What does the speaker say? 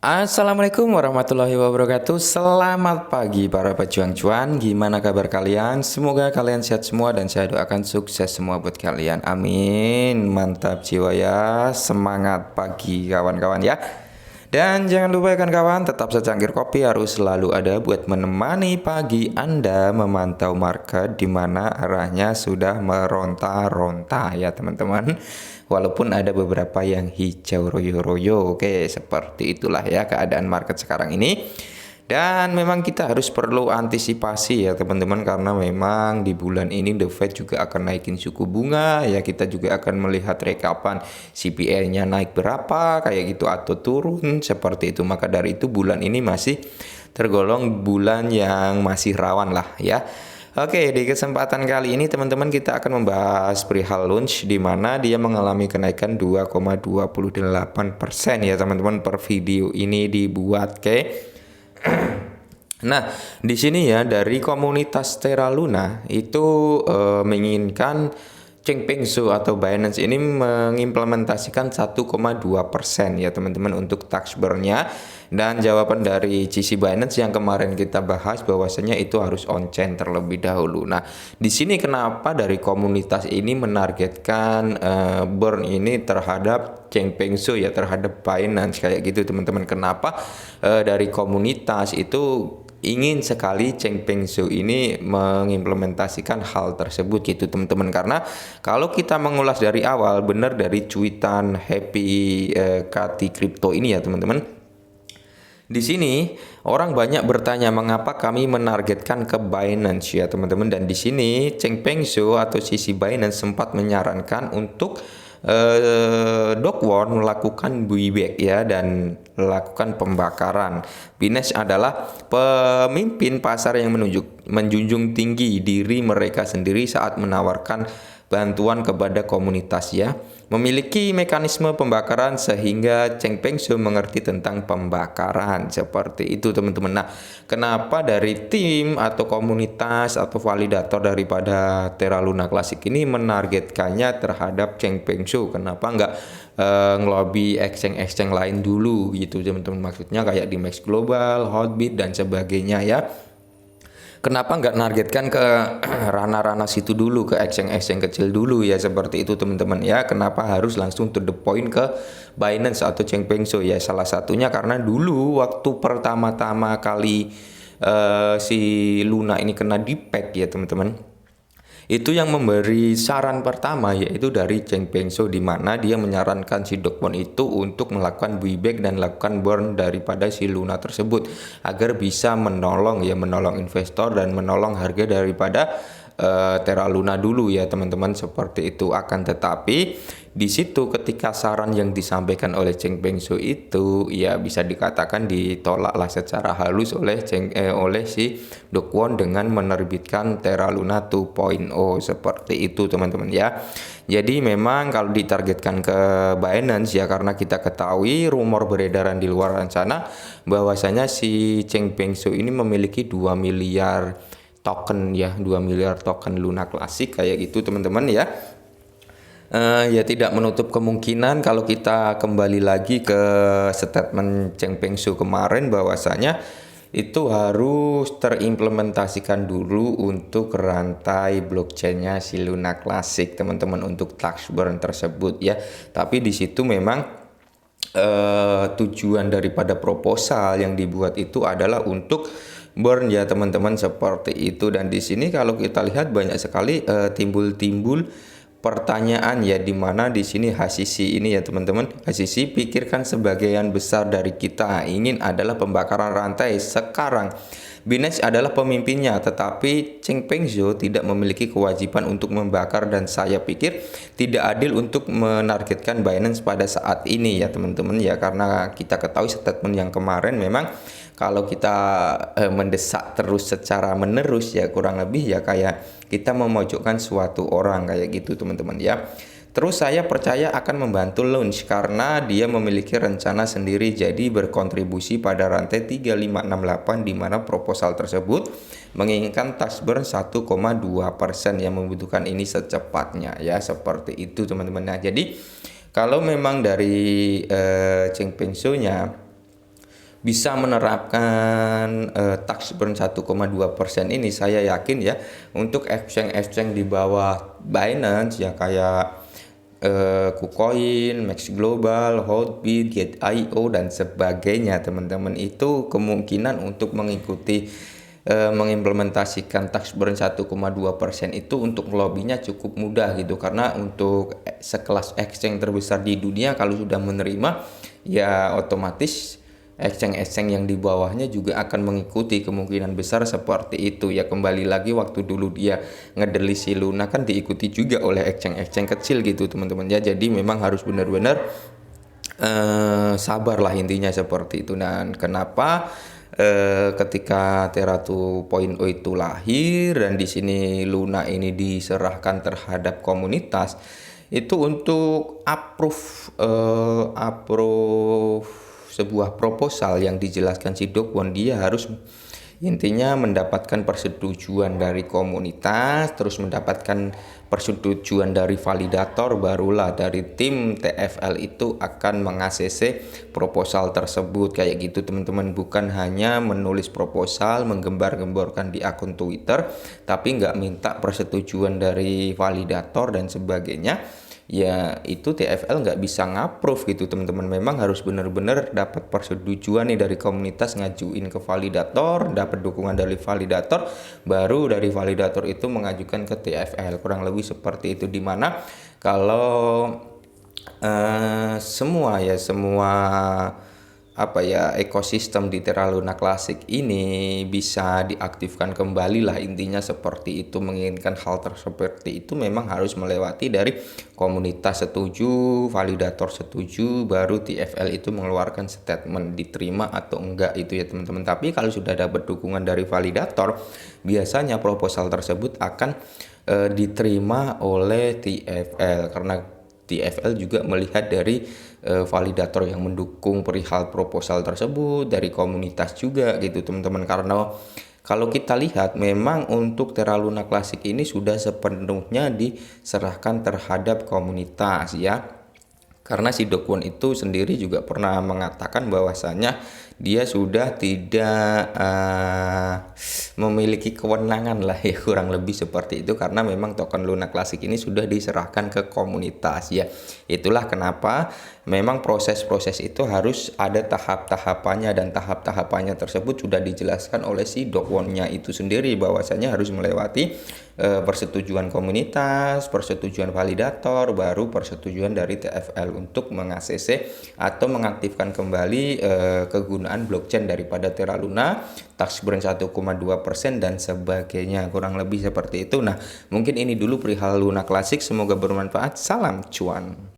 Assalamualaikum warahmatullahi wabarakatuh. Selamat pagi para pejuang cuan. Gimana kabar kalian? Semoga kalian sehat semua dan saya doakan sukses semua buat kalian. Amin. Mantap jiwa ya. Semangat pagi kawan-kawan ya. Dan jangan lupa ya kawan, tetap secangkir kopi harus selalu ada buat menemani pagi Anda memantau market di mana arahnya sudah meronta-ronta ya teman-teman. Walaupun ada beberapa yang hijau royo-royo. Oke, seperti itulah ya keadaan market sekarang ini. Dan memang kita harus perlu antisipasi ya teman-teman, karena memang di bulan ini The Fed juga akan naikin suku bunga ya. Kita juga akan melihat rekapan CPI-nya naik berapa kayak gitu atau turun seperti itu. Maka dari itu bulan ini masih tergolong bulan yang masih rawan lah ya. Oke, di kesempatan kali ini teman-teman kita akan membahas perihal launch di mana dia mengalami kenaikan 2,28% ya teman-teman per video ini dibuat. Oke. Nah, di sini ya dari komunitas Terra Luna itu menginginkan Changpeng Zhou atau Binance ini mengimplementasikan 1,2% ya teman-teman untuk tax burn-nya. Dan jawaban dari GC Binance yang kemarin kita bahas bahwasanya itu harus on-chain terlebih dahulu. Nah, di sini kenapa dari komunitas ini menargetkan burn ini terhadap Changpeng Zhou ya, terhadap Binance kayak gitu teman-teman. Kenapa dari komunitas itu ingin sekali Changpeng Zhou ini mengimplementasikan hal tersebut gitu teman-teman, karena kalau kita mengulas dari awal benar dari cuitan Happy Kati Crypto ini ya teman-teman. Di sini orang banyak bertanya mengapa kami menargetkan ke Binance ya teman-teman, dan di sini Changpeng Zhou atau sisi Binance sempat menyarankan untuk Dokwon melakukan buyback ya dan melakukan pembakaran. Binance adalah pemimpin pasar yang menjunjung tinggi diri mereka sendiri saat menawarkan bantuan kepada komunitas ya. Memiliki mekanisme pembakaran sehingga Changpeng Zhou mengerti tentang pembakaran seperti itu teman-teman. Nah, kenapa dari tim atau komunitas atau validator daripada Terra Luna Classic ini menargetkannya terhadap Changpeng Zhou? Kenapa nggak ngelobi exchange lain dulu gitu teman-teman? Maksudnya kayak di Max Global, Hotbit dan sebagainya ya. Kenapa nggak nargetkan ke ranah-ranah situ dulu, ke exchange kecil dulu ya, seperti itu teman-teman ya. Kenapa harus langsung to the point ke Binance atau Changpeng Zhou ya? Salah satunya karena dulu waktu pertama-tama kali si Luna ini kena di-pack ya teman-teman, itu yang memberi saran pertama yaitu dari Changpeng Zhou, di mana dia menyarankan si Dokwon itu untuk melakukan buyback dan lakukan burn daripada si Luna tersebut agar bisa menolong investor dan menolong harga daripada Terra Luna dulu ya teman-teman, seperti itu. Akan tetapi di situ ketika saran yang disampaikan oleh Changpeng Zhou itu ya bisa dikatakan ditolaklah secara halus oleh oleh si Dokwon dengan menerbitkan Terra Luna 2.0 seperti itu teman-teman ya. Jadi memang kalau ditargetkan ke Binance ya, karena kita ketahui rumor beredaran di luar sana bahwasanya si Changpeng Zhou ini memiliki 2 miliar token ya, 2 miliar token Luna Classic kayak gitu teman-teman ya. Ya tidak menutup kemungkinan kalau kita kembali lagi ke statement Changpeng Zhou kemarin bahwasanya itu harus terimplementasikan dulu untuk rantai blockchainnya si Luna Classic teman-teman, untuk tax burn tersebut ya. Tapi di situ memang tujuan daripada proposal yang dibuat itu adalah untuk burn ya teman-teman, seperti itu. Dan di sini kalau kita lihat banyak sekali timbul pertanyaan ya, dimana di sini HCC ini ya teman-teman, HCC pikirkan sebagian besar dari kita ingin adalah pembakaran rantai sekarang. Binance adalah pemimpinnya, tetapi Changpeng Zhou tidak memiliki kewajiban untuk membakar, dan saya pikir tidak adil untuk menargetkan Binance pada saat ini ya teman-teman ya, karena kita ketahui statement yang kemarin memang kalau kita mendesak terus secara menerus ya kurang lebih ya kayak kita memojokkan suatu orang kayak gitu teman-teman ya. Terus saya percaya akan membantu launch karena dia memiliki rencana sendiri, jadi berkontribusi pada rantai 3568 di mana proposal tersebut menginginkan tax burn 1,2% yang membutuhkan ini secepatnya ya, seperti itu teman-teman. Nah, jadi kalau memang dari Changpeng Zhou-nya bisa menerapkan tax burn 1,2% ini, saya yakin ya untuk exchange-exchange di bawah Binance ya kayak KuCoin, Max Global, Holdbit, Gate.io dan sebagainya teman-teman, itu kemungkinan untuk mengikuti mengimplementasikan tax burn 1,2% itu untuk lobbynya cukup mudah gitu, karena untuk sekelas exchange terbesar di dunia kalau sudah menerima ya otomatis exchange-exchange yang di bawahnya juga akan mengikuti, kemungkinan besar seperti itu ya. Kembali lagi waktu dulu dia ngedelisi Luna kan diikuti juga oleh exchange-exchange kecil gitu teman-teman ya, jadi memang harus benar-benar sabar lah intinya seperti itu. Dan kenapa ketika Terra 2.0 itu lahir dan di sini Luna ini diserahkan terhadap komunitas itu untuk approve sebuah proposal yang dijelaskan si Do Kwon, dia harus intinya mendapatkan persetujuan dari komunitas, terus mendapatkan persetujuan dari validator, barulah dari tim TFL itu akan meng-ACC proposal tersebut kayak gitu teman-teman. Bukan hanya menulis proposal, menggembar-gemborkan di akun Twitter, tapi nggak minta persetujuan dari validator dan sebagainya. Ya itu TFL nggak bisa ngapprove gitu teman-teman, memang harus benar-benar dapat persetujuan nih dari komunitas, ngajuin ke validator, dapat dukungan dari validator, baru dari validator itu mengajukan ke TFL, kurang lebih seperti itu. Dimana kalau semua ekosistem di Terra Luna Classic ini bisa diaktifkan kembali lah intinya seperti itu. Menginginkan hal seperti itu memang harus melewati dari komunitas setuju, validator setuju, baru TFL itu mengeluarkan statement diterima atau enggak itu ya teman-teman. Tapi kalau sudah dapat dukungan dari validator, biasanya proposal tersebut akan diterima oleh TFL, karena TFL juga melihat dari validator yang mendukung perihal proposal tersebut, dari komunitas juga gitu teman-teman. Karena kalau kita lihat memang untuk Terra Luna Classic ini sudah sepenuhnya diserahkan terhadap komunitas ya. Karena si Do Kwon itu sendiri juga pernah mengatakan bahwasanya dia sudah tidak memiliki kewenangan lah ya, kurang lebih seperti itu, karena memang token Luna Classic ini sudah diserahkan ke komunitas ya. Itulah kenapa memang proses-proses itu harus ada tahap-tahapannya, dan tahap-tahapannya tersebut sudah dijelaskan oleh si Do Kwon-nya itu sendiri, bahwasanya harus melewati persetujuan komunitas, persetujuan validator, baru persetujuan dari TFL untuk meng-ACC atau mengaktifkan kembali kegunaan blockchain daripada Terra Luna, tax burn 1,2% dan sebagainya, kurang lebih seperti itu. Nah, mungkin ini dulu perihal Luna Classic, semoga bermanfaat. Salam cuan.